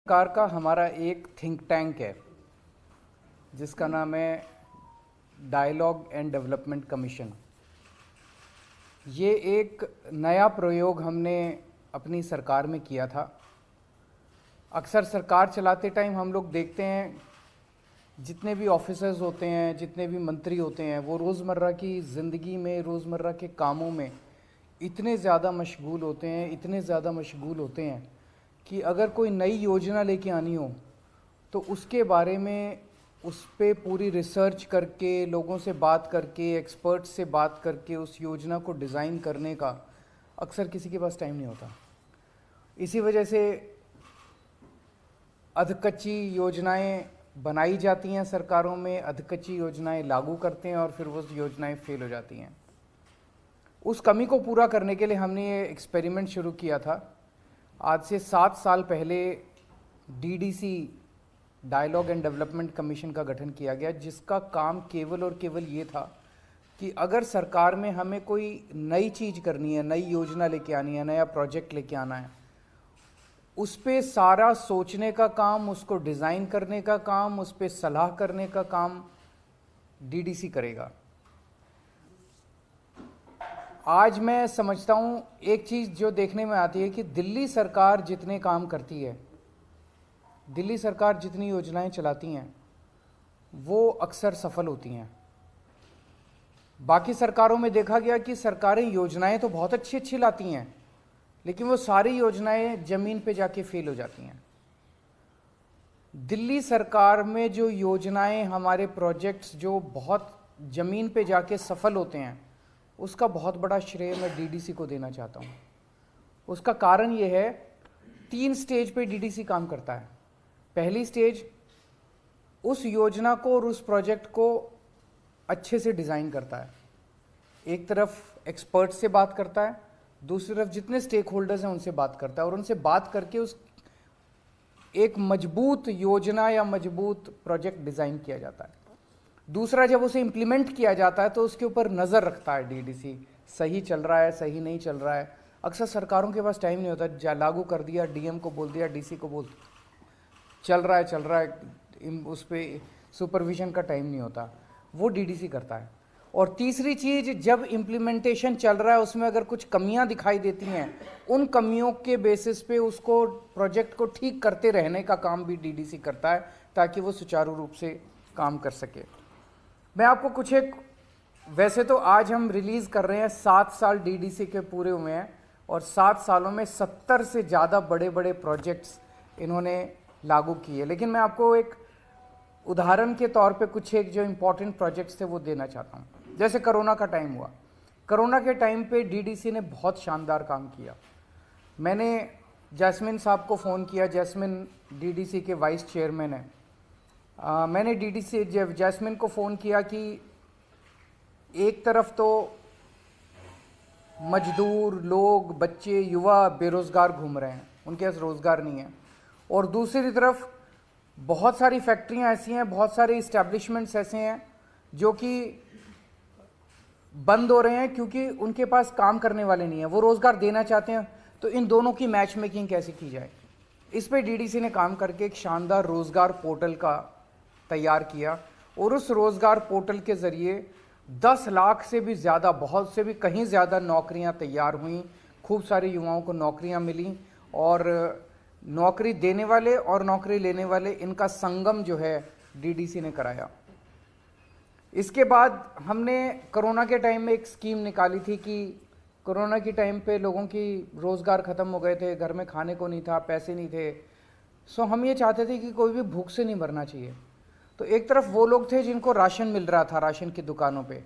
सरकार का हमारा एक थिंक टैंक है जिसका नाम है डायलॉग एंड डेवलपमेंट कमीशन। ये एक नया प्रयोग हमने अपनी सरकार में किया था। अक्सर सरकार चलाते टाइम हम लोग देखते हैं जितने भी ऑफिसर्स होते हैं, जितने भी मंत्री होते हैं, वो रोज़मर्रा की ज़िंदगी में, रोज़मर्रा के कामों में इतने ज़्यादा मशगूल होते हैं कि अगर कोई नई योजना लेके आनी हो तो उसके बारे में उस पे पूरी रिसर्च करके, लोगों से बात करके, एक्सपर्ट्स से बात करके उस योजना को डिज़ाइन करने का अक्सर किसी के पास टाइम नहीं होता। इसी वजह से अधकच्ची योजनाएं बनाई जाती हैं सरकारों में, अधकच्ची योजनाएं लागू करते हैं और फिर वो योजनाएं फेल हो जाती हैं। उस कमी को पूरा करने के लिए हमने ये एक्सपेरिमेंट शुरू किया था। आज से 7 साल पहले DDC, dialogue and development commission का गठन किया गया, जिसका काम केवल और केवल ये था कि अगर सरकार में हमें कोई नई चीज़ करनी है, नई योजना लेके आनी है, नया प्रोजेक्ट लेके आना है, उस पे सारा सोचने का काम, उसको डिज़ाइन करने का काम, उस पे सलाह करने का काम डीडीसी करेगा। आज मैं समझता हूँ एक चीज़ जो देखने में आती है कि दिल्ली सरकार जितने काम करती है, दिल्ली सरकार जितनी योजनाएं चलाती हैं, वो अक्सर सफल होती हैं। बाकी सरकारों में देखा गया कि सरकारें योजनाएं तो बहुत अच्छी अच्छी लाती हैं, लेकिन वो सारी योजनाएं ज़मीन पे जाके फेल हो जाती हैं। दिल्ली सरकार में जो योजनाएं, हमारे प्रोजेक्ट्स जो बहुत ज़मीन पे जाके सफल होते हैं, उसका बहुत बड़ा श्रेय मैं डीडीसी को देना चाहता हूँ। उसका कारण ये है, 3 स्टेज पे डीडीसी काम करता है। पहली स्टेज उस योजना को और उस प्रोजेक्ट को अच्छे से डिज़ाइन करता है। एक तरफ एक्सपर्ट से बात करता है, दूसरी तरफ जितने स्टेक होल्डर्स हैं उनसे बात करता है और उनसे बात करके उस एक मजबूत योजना या मजबूत प्रोजेक्ट डिज़ाइन किया जाता है। दूसरा, जब उसे इम्प्लीमेंट किया जाता है तो उसके ऊपर नज़र रखता है डीडीसी, सही चल रहा है, सही नहीं चल रहा है। अक्सर सरकारों के पास टाइम नहीं होता, लागू कर दिया, डीएम को बोल दिया, डीसी को बोल, चल रहा है, उस पर सुपरविजन का टाइम नहीं होता, वो डीडीसी करता है। और तीसरी चीज़, जब इम्प्लीमेंटेशन चल रहा है उसमें अगर कुछ कमियां दिखाई देती हैं, उन कमियों के बेसिस पे उसको, प्रोजेक्ट को ठीक करते रहने का काम भी डीडीसी करता है ताकि वो सुचारू रूप से काम कर सके। मैं आपको कुछ एक, वैसे तो आज हम रिलीज़ कर रहे हैं, 7 साल डीडीसी के पूरे हुए हैं और 7 सालों में 70 से ज़्यादा बड़े बड़े प्रोजेक्ट्स इन्होंने लागू किए, लेकिन मैं आपको एक उदाहरण के तौर पे कुछ एक जो इम्पोर्टेंट प्रोजेक्ट्स थे वो देना चाहता हूँ। जैसे कोरोना का टाइम हुआ, कोरोना के टाइम पे डीडीसी ने बहुत शानदार काम किया। मैंने जैस्मिन साहब को फ़ोन किया, जैस्मिन डीडीसी के वाइस चेयरमैन हैं। मैंने डीडीसी जैस्मिन को फ़ोन किया कि एक तरफ तो मजदूर लोग, बच्चे, युवा बेरोज़गार घूम रहे हैं, उनके पास रोज़गार नहीं है, और दूसरी तरफ बहुत सारी फैक्ट्रियां ऐसी हैं, बहुत सारे इस्टेब्लिशमेंट्स ऐसे हैं जो कि बंद हो रहे हैं क्योंकि उनके पास काम करने वाले नहीं हैं, वो रोज़गार देना चाहते हैं। तो इन दोनों की मैच मेकिंग कैसे की जाए, इस पे डीडीसी ने काम करके एक शानदार रोज़गार पोर्टल का तैयार किया और उस रोज़गार पोर्टल के ज़रिए 10 लाख से भी ज़्यादा, बहुत से भी कहीं ज़्यादा नौकरियां तैयार हुई। खूब सारे युवाओं को नौकरियां मिली और नौकरी देने वाले और नौकरी लेने वाले, इनका संगम जो है डीडीसी ने कराया। इसके बाद हमने कोरोना के टाइम में एक स्कीम निकाली थी कि कोरोना के टाइम पे लोगों की रोज़गार ख़त्म हो गए थे, घर में खाने को नहीं था, पैसे नहीं थे। सो हम ये चाहते थे कि कोई भी भूख से नहीं मरना चाहिए। तो एक तरफ वो लोग थे जिनको राशन मिल रहा था राशन की दुकानों पे,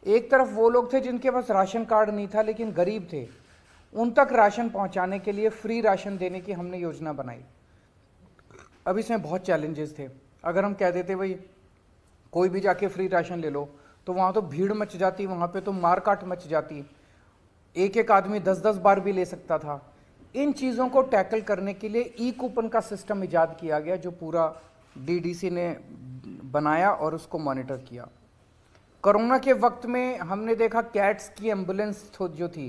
एक तरफ वो लोग थे जिनके पास राशन कार्ड नहीं था लेकिन गरीब थे, उन तक राशन पहुंचाने के लिए फ्री राशन देने की हमने योजना बनाई। अब इसमें बहुत चैलेंजेस थे। अगर हम कह देते भाई कोई भी जाके फ्री राशन ले लो, तो वहाँ तो भीड़ मच जाती, वहाँ पे तो मारकाट मच जाती, एक एक आदमी 10-10 बार भी ले सकता था। इन चीज़ों को टैकल करने के लिए ई कूपन का सिस्टम इजाद किया गया, जो पूरा डीडीसी ने बनाया और उसको मॉनिटर किया। कोरोना के वक्त में हमने देखा कैट्स की एम्बुलेंस जो थी,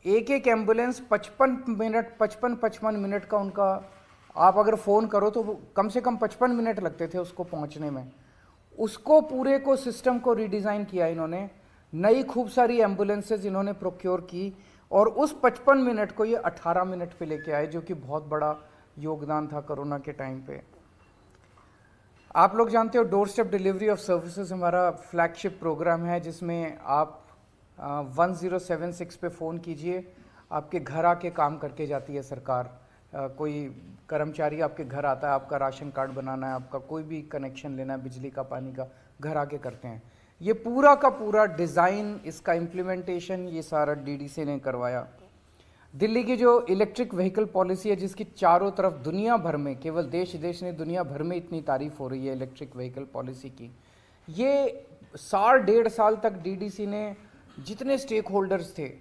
एक एक एम्बुलेंस 55 मिनट का उनका आप अगर फ़ोन करो तो वो कम से कम 55 मिनट लगते थे उसको पहुंचने में। उसको पूरे को सिस्टम को रीडिज़ाइन किया इन्होंने, नई खूब सारी एम्बुलेंसेज इन्होंने प्रोक्योर की और उस 55 मिनट को ये 18 मिनट पे लेके आए, जो कि बहुत बड़ा योगदान था कोरोना के टाइम पे। आप लोग जानते हो door step delivery of services हमारा फ्लैगशिप प्रोग्राम है, जिसमें आप 1076 पे फ़ोन कीजिए, आपके घर आके काम करके जाती है सरकार। कोई कर्मचारी आपके घर आता है, आपका राशन कार्ड बनाना है, आपका कोई भी कनेक्शन लेना है बिजली का, पानी का, घर आके करते हैं। ये पूरा का पूरा डिज़ाइन, इसका इम्प्लीमेंटेशन ये सारा डीडीसी ने करवाया। दिल्ली की जो इलेक्ट्रिक व्हीकल पॉलिसी है, जिसकी चारों तरफ दुनिया भर में, केवल देश नहीं दुनिया भर में इतनी तारीफ हो रही है इलेक्ट्रिक व्हीकल पॉलिसी की, ये साल 1.5 साल तक डीडीसी ने जितने स्टेक होल्डर्स थे,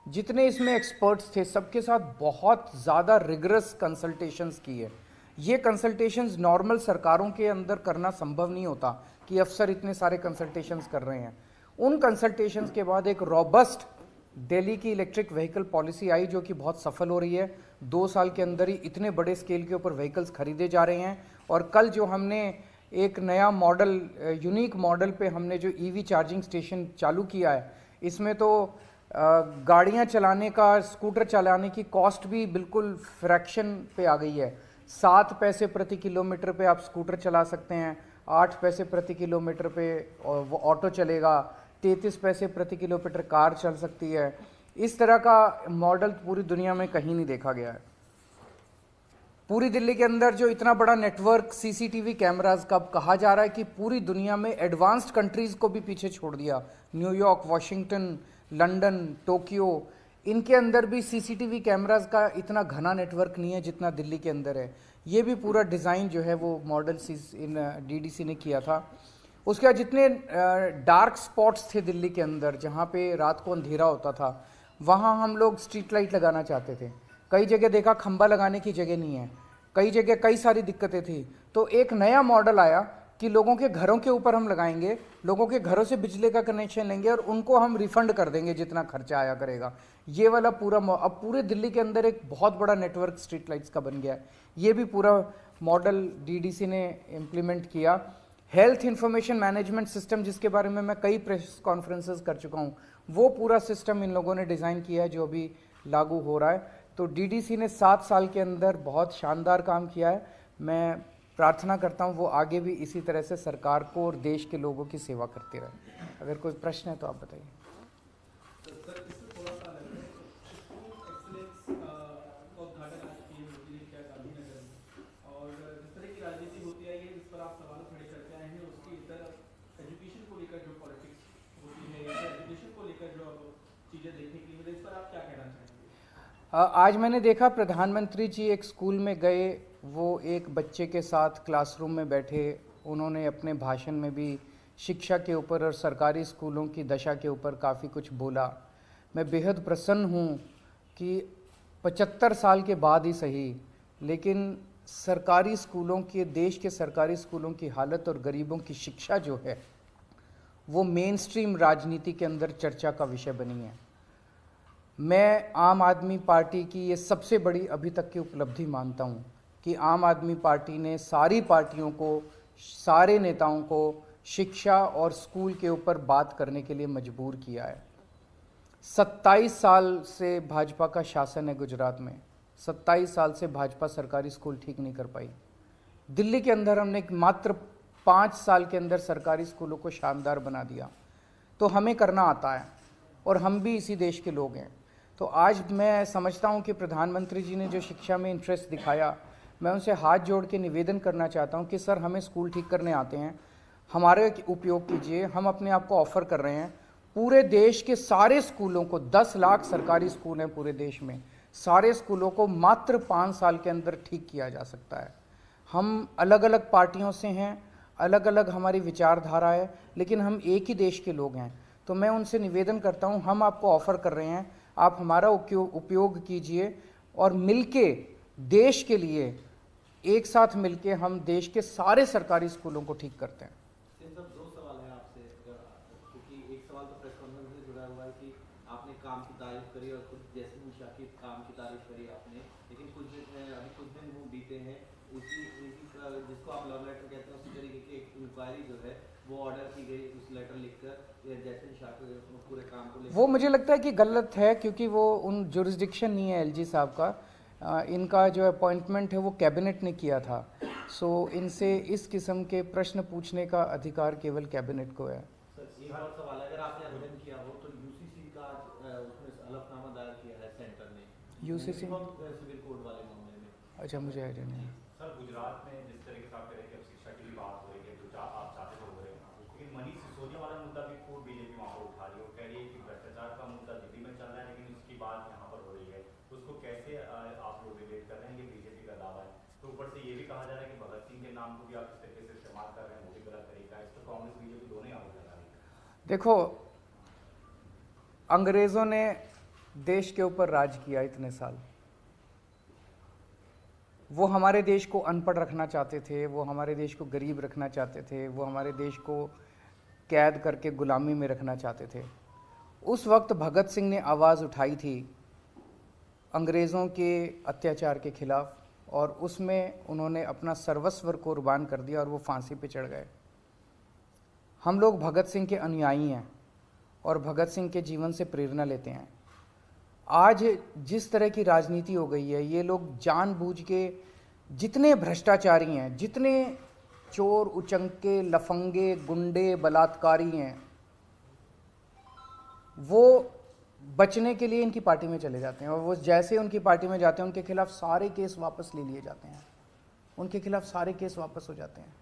जितने इसमें एक्सपर्ट्स थे, सबके साथ बहुत ज़्यादा रिगरस कंसल्टेशंस की है। ये कंसल्टेशंस नॉर्मल सरकारों के अंदर करना संभव नहीं होता कि अफसर इतने सारे कंसल्टेशंस कर रहे हैं। उन कंसल्टेशंस के बाद एक रॉबस्ट दिल्ली की इलेक्ट्रिक व्हीकल पॉलिसी आई, जो कि बहुत सफल हो रही है। 2 साल के अंदर ही इतने बड़े स्केल के ऊपर व्हीकल्स खरीदे जा रहे हैं। और कल जो हमने एक नया मॉडल, यूनिक मॉडल पे हमने जो ईवी चार्जिंग स्टेशन चालू किया है, इसमें तो गाड़ियां चलाने का, स्कूटर चलाने की कॉस्ट भी बिल्कुल फ्रैक्शन पे आ गई है। 7 पैसे प्रति किलोमीटर पे आप स्कूटर चला सकते हैं, 8 पैसे प्रति किलोमीटर पे वो ऑटो चलेगा, 33 पैसे प्रति किलोमीटर कार चल सकती है। इस तरह का मॉडल पूरी दुनिया में कहीं नहीं देखा गया है। पूरी दिल्ली के अंदर जो इतना बड़ा नेटवर्क सीसीटीवी कैमरास का, कहा जा रहा है कि पूरी दुनिया में एडवांस्ड कंट्रीज़ को भी पीछे छोड़ दिया। न्यूयॉर्क, वॉशिंगटन, लंदन, टोक्यो, इनके अंदर भी सीसीटीवी कैमरास का इतना घना नेटवर्क नहीं है जितना दिल्ली के अंदर है। ये भी पूरा डिज़ाइन जो है वो मॉडल इन डीडीसी ने किया था। उसके बाद जितने डार्क स्पॉट्स थे दिल्ली के अंदर, जहाँ पे रात को अंधेरा होता था, वहाँ हम लोग स्ट्रीट लाइट लगाना चाहते थे। कई जगह देखा खंबा लगाने की जगह नहीं है, कई जगह कई सारी दिक्कतें थी। तो एक नया मॉडल आया कि लोगों के घरों के ऊपर हम लगाएंगे, लोगों के घरों से बिजली का कनेक्शन लेंगे और उनको हम रिफंड कर देंगे जितना खर्चा आया करेगा। ये वाला पूरा अब पूरे दिल्ली के अंदर एक बहुत बड़ा नेटवर्क स्ट्रीट लाइट्स का बन गया है। ये भी पूरा मॉडल डीडीसी ने इम्प्लीमेंट किया। हेल्थ इंफॉर्मेशन मैनेजमेंट सिस्टम, जिसके बारे में मैं कई प्रेस कॉन्फ्रेंसेस कर चुका हूँ, वो पूरा सिस्टम इन लोगों ने डिज़ाइन किया है जो अभी लागू हो रहा है। तो डीडीसी ने 7 साल के अंदर बहुत शानदार काम किया है। मैं प्रार्थना करता हूँ वो आगे भी इसी तरह से सरकार को और देश के लोगों की सेवा करते रहे। अगर कोई प्रश्न है तो आप बताइए। आज मैंने देखा प्रधानमंत्री जी एक स्कूल में गए, वो एक बच्चे के साथ क्लासरूम में बैठे, उन्होंने अपने भाषण में भी शिक्षा के ऊपर और सरकारी स्कूलों की दशा के ऊपर काफ़ी कुछ बोला। मैं बेहद प्रसन्न हूँ कि 75 साल के बाद ही सही, लेकिन सरकारी स्कूलों के, देश के सरकारी स्कूलों की हालत और गरीबों की शिक्षा जो है वो मेन स्ट्रीम राजनीति के अंदर चर्चा का विषय बनी है। मैं आम आदमी पार्टी की ये सबसे बड़ी अभी तक की उपलब्धि मानता हूँ कि आम आदमी पार्टी ने सारी पार्टियों को, सारे नेताओं को शिक्षा और स्कूल के ऊपर बात करने के लिए मजबूर किया है। 27 साल से भाजपा का शासन है गुजरात में, 27 साल से भाजपा सरकारी स्कूल ठीक नहीं कर पाई। दिल्ली के अंदर हमने मात्र 5 साल के अंदर सरकारी स्कूलों को शानदार बना दिया। तो हमें करना आता है और हम भी इसी देश के लोग हैं। तो आज मैं समझता हूं कि प्रधानमंत्री जी ने जो शिक्षा में इंटरेस्ट दिखाया, मैं उनसे हाथ जोड़ के निवेदन करना चाहता हूं कि सर, हमें स्कूल ठीक करने आते हैं, हमारे उपयोग कीजिए। हम अपने आप को ऑफ़र कर रहे हैं। पूरे देश के सारे स्कूलों को, 10 लाख सरकारी स्कूल हैं पूरे देश में, सारे स्कूलों को मात्र 5 साल के अंदर ठीक किया जा सकता है। हम अलग अलग पार्टियों से हैं, अलग अलग हमारी विचारधारा है, लेकिन हम एक ही देश के लोग हैं। तो मैं उनसे निवेदन करता हूं, हम आपको ऑफ़र कर रहे हैं, आप हमारा उपयोग कीजिए और मिलके देश के लिए, एक साथ मिलके हम देश के सारे सरकारी स्कूलों को ठीक करते हैं। दो सवाल है आपसे, क्योंकि एक सवाल तो प्रेस कॉन्फ्रेंस से जुड़ा हुआ है कि आपने काम की तारीफ करी और खुद जैसे निशा की काम की तारीफ करी आपने, लेकिन अभी कुछ दिन वो बीते हैं जिसको आप लव लेटर कहते हैं उसी तरीके की एक इंक्वायरी जो है वो ऑर्डर की गई उस लेटर लिखकर जैसे शाह के पूरे काम को लेकर। वो मुझे लगता है कि गलत है, क्योंकि वो उन जुरिस्डिक्शन नहीं है एलजी साहब का। इनका जो अपॉइंटमेंट है वो कैबिनेट ने किया था। सो इनसे इस किस्म के प्रश्न पूछने का अधिकार केवल कैबिनेट को है। सर एक और सवाल है, अगर आपने आवेदन किया हो तो यूसीसी का उसमें हलफनामा दायर किया है सेंटर ने, यूसीसी सिविल कोड वाले मामले में। अच्छा, मुझे आइडिया नहीं है। सर गुजरात में जिस तरीके से आप कह रहे हैं कि अब शिक्षा की भी बात हो रही है, जो आप चाहते थे हो रहे हैं, लेकिन मनीष सिसोदिया वाला मुद्दा भी खूब बीजेपी वहाँ पर उठा रही है। वो कह रही है कि भ्रष्टाचार का मुद्दा दिल्ली में चल रहा है लेकिन उसकी बात यहाँ पर हो रही है। उसको कैसे आप लोग रिलेट कर रहे हैं कि बीजेपी का दावा है? तो ऊपर से ये भी कहा जा रहा है कि भगत सिंह के नाम को भी आप इस तरीके से इस्तेमाल कर रहे हैं, वो भी गलत तरीका है। इस पर कांग्रेस बीजेपी दोनों ही आरोप लगा रही है। देखो, अंग्रेजों ने देश के ऊपर राज किया इतने साल। वो हमारे देश को अनपढ़ रखना चाहते थे, वो हमारे देश को गरीब रखना चाहते थे, वो हमारे देश को कैद करके गुलामी में रखना चाहते थे। उस वक्त भगत सिंह ने आवाज़ उठाई थी अंग्रेज़ों के अत्याचार के खिलाफ, और उसमें उन्होंने अपना सर्वस्व कुर्बान कर दिया और वो फांसी पे चढ़ गए। हम लोग भगत सिंह के अनुयायी हैं और भगत सिंह के जीवन से प्रेरणा लेते हैं। आज जिस तरह की राजनीति हो गई है, ये लोग जानबूझ के, जितने भ्रष्टाचारी हैं, जितने चोर उचंके लफंगे गुंडे बलात्कारी हैं, वो बचने के लिए इनकी पार्टी में चले जाते हैं, और वो जैसे उनकी पार्टी में जाते हैं उनके खिलाफ सारे केस वापस ले लिए जाते हैं, उनके खिलाफ सारे केस वापस हो जाते हैं।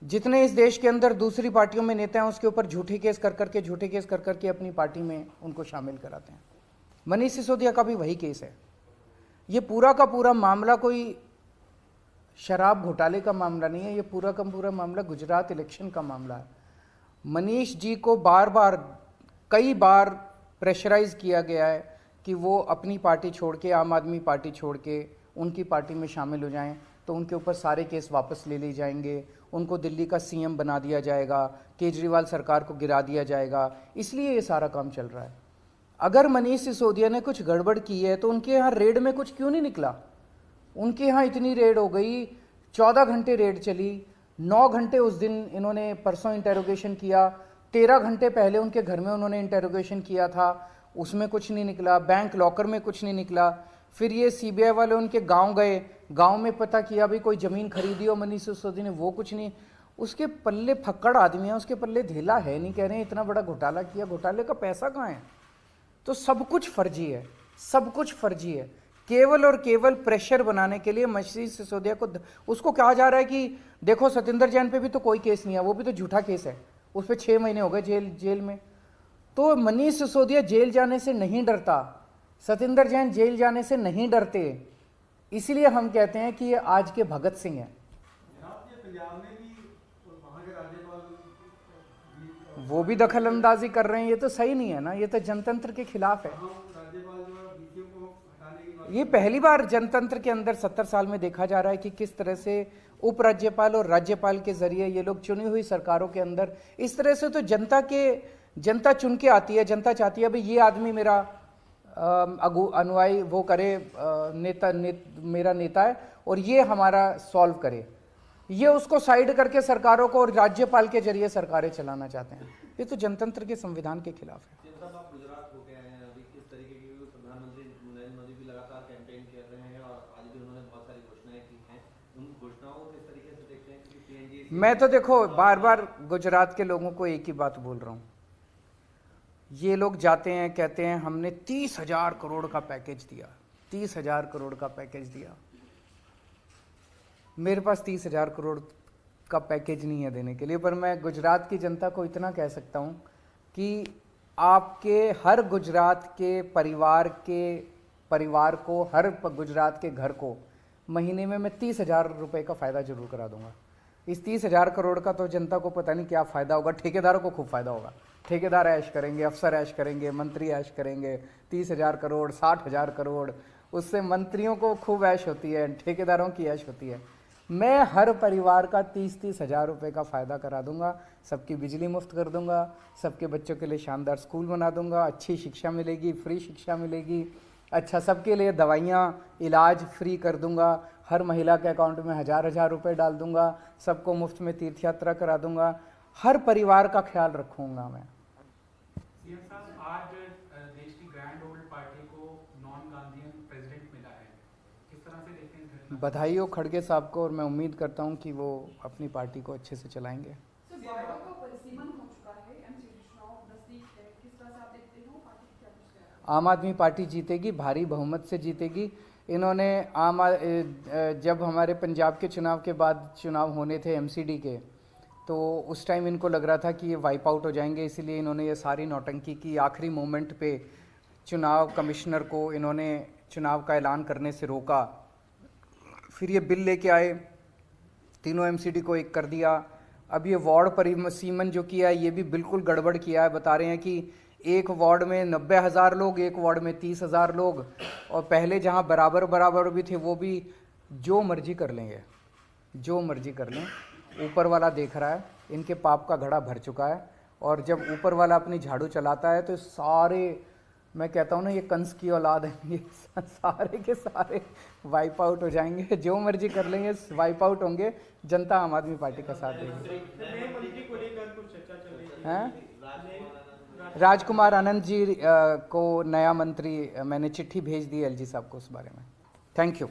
जितने इस देश के अंदर दूसरी पार्टियों में नेता हैं उसके ऊपर झूठे केस कर करके अपनी पार्टी में उनको शामिल कराते हैं। मनीष सिसोदिया का भी वही केस है। ये पूरा का पूरा मामला कोई शराब घोटाले का मामला नहीं है, ये पूरा का पूरा मामला गुजरात इलेक्शन का मामला है। मनीष जी को कई बार प्रेशराइज किया गया है कि वो अपनी पार्टी छोड़ के, आम आदमी पार्टी छोड़ के उनकी पार्टी में शामिल हो जाएं, तो उनके ऊपर सारे केस वापस ले लिए जाएंगे, उनको दिल्ली का सीएम बना दिया जाएगा, केजरीवाल सरकार को गिरा दिया जाएगा। इसलिए ये सारा काम चल रहा है। अगर मनीष सिसोदिया ने कुछ गड़बड़ की है तो उनके यहाँ रेड में कुछ क्यों नहीं निकला? उनके यहाँ इतनी रेड हो गई, 14 घंटे रेड चली, 9 घंटे उस दिन इन्होंने परसों इंटेरोगेशन किया, 13 घंटे पहले उनके घर में उन्होंने इंटेरोगेशन किया था, उसमें कुछ नहीं निकला, बैंक लॉकर में कुछ नहीं निकला। फिर ये सीबीआई वाले उनके गांव गए, गांव में पता किया भी कोई ज़मीन खरीदी हो मनीष सिसोदिया ने, वो कुछ नहीं। उसके पल्ले फक्कड़ आदमी है, उसके पल्ले धेला है नहीं, कह रहे हैं इतना बड़ा घोटाला किया, घोटाले का पैसा कहाँ है? तो सब कुछ फर्जी है, सब कुछ फर्जी है। केवल और केवल प्रेशर बनाने के लिए मनीष सिसोदिया को, उसको कहा जा रहा है कि देखो सतिंदर जैन पे भी तो कोई केस नहीं है, वो भी तो झूठा केस है, उस पर 6 महीने हो गए जेल में। तो मनीष सिसोदिया जेल जाने से नहीं डरता, सतिंदर जैन जेल जाने से नहीं डरते, इसीलिए हम कहते हैं कि ये आज के भगत सिंह हैं। वो भी दखल अंदाजी कर रहे हैं, ये तो सही नहीं है ना, ये तो जनतंत्र के खिलाफ है। ये पहली बार जनतंत्र के अंदर 70 साल में देखा जा रहा है कि किस तरह से उपराज्यपाल और राज्यपाल के जरिए ये लोग चुनी हुई सरकारों के अंदर, इस तरह से तो जनता चुन के आती है, जनता चाहती है भाई ये आदमी मेरा अनुयायी वो करे, मेरा नेता है और ये हमारा सॉल्व करे। ये उसको साइड करके सरकारों को और राज्यपाल के जरिए सरकारें चलाना चाहते हैं, ये तो जनतंत्र के संविधान के खिलाफ है। आप गुजरात हो गए हैं, अभी किस तरीके की प्रधानमंत्री नरेंद्र मोदी भी लगातार कैंपेन कर रहे हैं और आज भी उन्होंने बहुत सारी घोषणाएं की हैं, उन घोषणाओं को किस तरीके से देखते हैं? क्योंकि मैं तो देखो बार बार गुजरात के लोगों को एक ही बात बोल रहा हूँ, ये लोग जाते हैं कहते हैं हमने 30,000 करोड़ का पैकेज दिया, 30,000 करोड़ का पैकेज दिया। मेरे पास 30,000 करोड़ का पैकेज नहीं है देने के लिए, पर मैं गुजरात की जनता को इतना कह सकता हूँ कि आपके हर गुजरात के परिवार को, हर गुजरात के घर को महीने में मैं 30,000 रुपये का फ़ायदा जरूर करा दूंगा। इस 30,000 करोड़ का तो जनता को पता नहीं क्या फ़ायदा होगा, ठेकेदारों को खूब फ़ायदा होगा, ठेकेदार ऐश करेंगे, अफसर ऐश करेंगे, मंत्री ऐश करेंगे। 30,000 करोड़, 60,000 करोड़, उससे मंत्रियों को खूब ऐश होती है, ठेकेदारों की ऐश होती है। मैं हर परिवार का 30,000 रुपये का फ़ायदा करा दूंगा, सबकी बिजली मुफ्त कर दूंगा, सबके बच्चों के लिए शानदार स्कूल बना दूंगा, अच्छी शिक्षा मिलेगी, फ्री शिक्षा मिलेगी, अच्छा, सबके लिए दवाइयाँ, इलाज फ्री कर दूंगा, हर महिला के अकाउंट में 1000 रुपए डाल दूंगा, सबको मुफ्त में तीर्थ यात्रा करा दूंगा, हर परिवार का ख्याल रखूंगा मैं। सीएम साहब, आज देश की ग्रैंड ओल्ड पार्टी को नॉन गांधीयन प्रेसिडेंट मिला है, किस तरह से देखते हैं इस घटना? बधाई हो खड़गे साहब को, और मैं उम्मीद करता हूं कि वो अपनी पार्टी को अच्छे से चलाएंगे। आम आदमी पार्टी जीतेगी, भारी बहुमत से जीतेगी। इन्होंने जब हमारे पंजाब के चुनाव के बाद चुनाव होने थे एमसीडी के, तो उस टाइम इनको लग रहा था कि ये वाइप आउट हो जाएंगे, इसीलिए इन्होंने ये सारी नौटंकी की। आखिरी मोमेंट पे चुनाव कमिश्नर को इन्होंने चुनाव का ऐलान करने से रोका, फिर ये बिल लेके आए, तीनों एमसीडी को एक कर दिया। अब ये वार्ड परिसीमन जो किया है ये भी बिल्कुल गड़बड़ किया है। बता रहे हैं कि एक वार्ड में 90,000 लोग, एक वार्ड में 30,000 लोग, और पहले जहां बराबर बराबर भी थे वो भी जो मर्जी कर लेंगे, जो मर्जी कर लें। ऊपर वाला देख रहा है, इनके पाप का घड़ा भर चुका है, और जब ऊपर वाला अपनी झाड़ू चलाता है तो सारे, मैं कहता हूँ ना, ये कंस की औलाद है, ये सारे के सारे वाइप आउट हो जाएंगे। जो मर्जी कर लेंगे वाइप आउट होंगे। जनता आम आदमी पार्टी का साथ देगी। हैं? राजकुमार आनंद जी को नया मंत्री, मैंने चिट्ठी भेज दी एलजी साहब को उस बारे में। Thank you.